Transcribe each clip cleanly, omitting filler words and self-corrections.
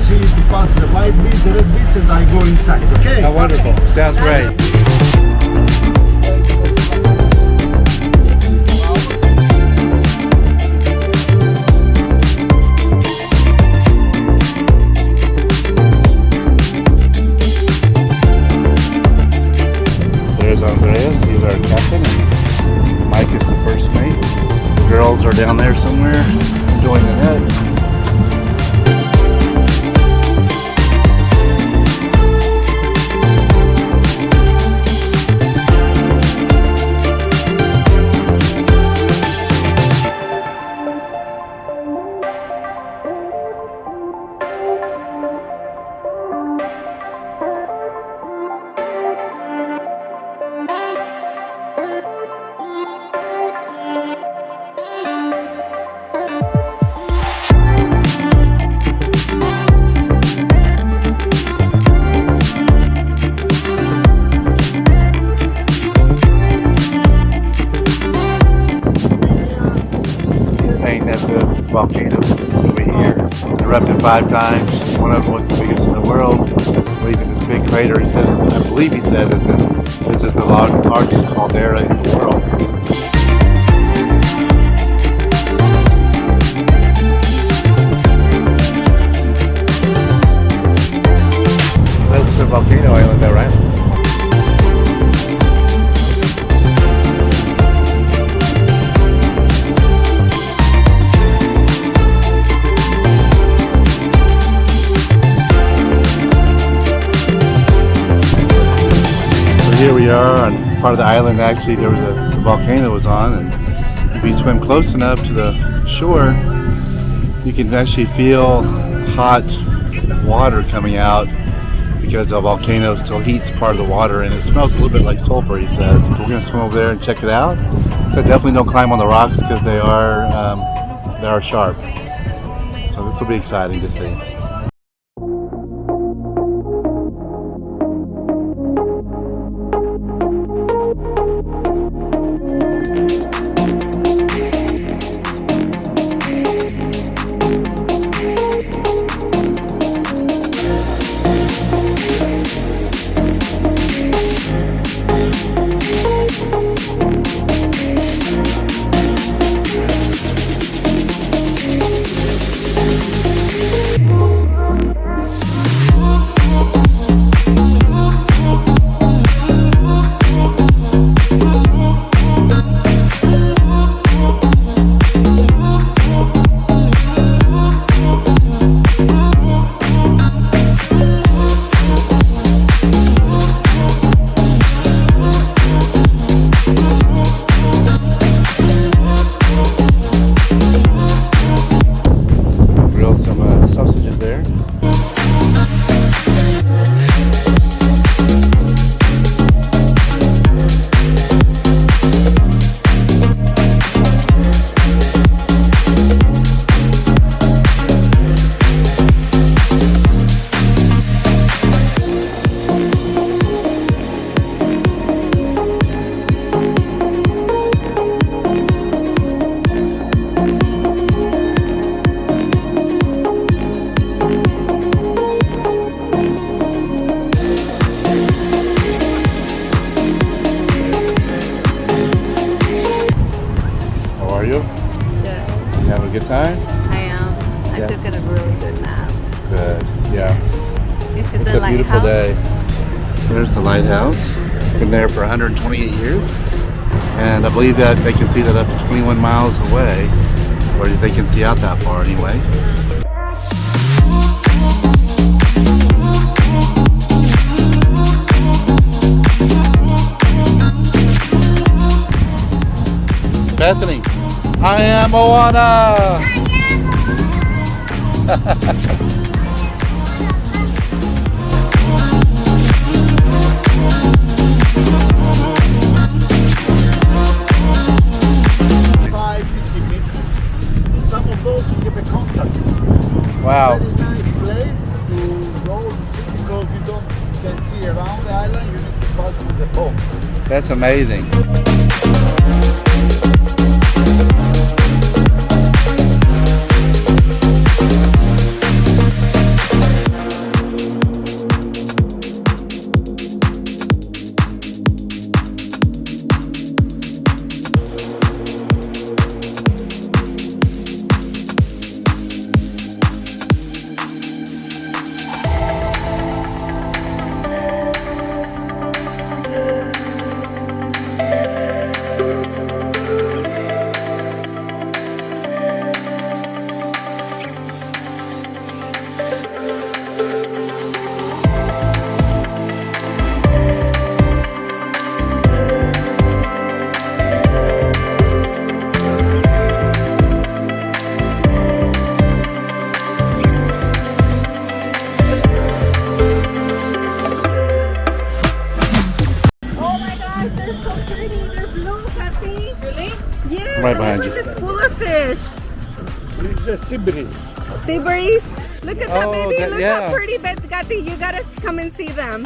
see to pass the white beach, the red beach, and I go inside. Okay? How wonderful. Sounds great. There's Andreas, he's our captain, and Mike is the first mate. The girls are down there somewhere enjoying the net. Volcano over here, erupted 5 times. One of them was the biggest in the world. I believe in this big crater. He says, I believe he said that this is the largest caldera in the world. That's the volcano island there, right? Here we are on part of the island. Actually, there was the volcano was on, and if you swim close enough to the shore, you can actually feel hot water coming out because the volcano still heats part of the water, and it smells a little bit like sulfur, he says. We're going to swim over there and check it out. So definitely don't climb on the rocks because they are sharp. So this will be exciting to see. Time? I am. I took a really good nap. Good, yeah. It's a beautiful day. There's the lighthouse. Been there for 128 years. And I believe that they can see that up to 21 miles away. Or they can see out that far anyway. Bethany. I am Moana! Some of those you get a contract. Wow. Very nice place to go because you can see around the island, you need to pass with the boat. That's amazing. Right behind you. Look at the school of fish. It's the sea breeze. Sea breeze. Look at that, Oh, baby. that- Look yeah. how pretty that's got. You gotta come and see them.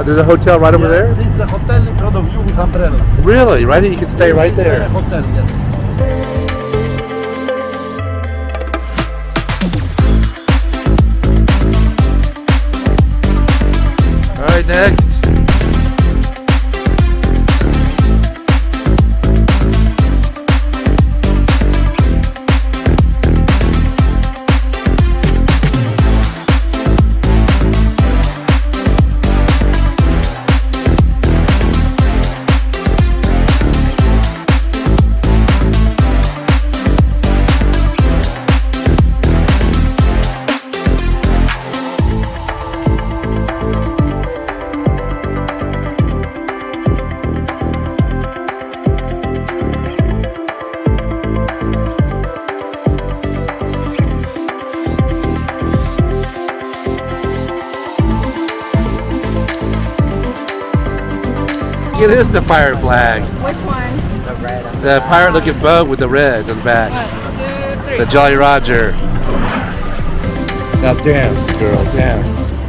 There's a hotel right over there? This is the hotel in front of you with umbrellas. Really? Right here? You can stay right This is there. the hotel, yes. All right, next. It is the pirate flag. Which one? The red. The pirate-looking boat with the red on the back. 1, 2, 3. The Jolly Roger. Now dance, girl, dance.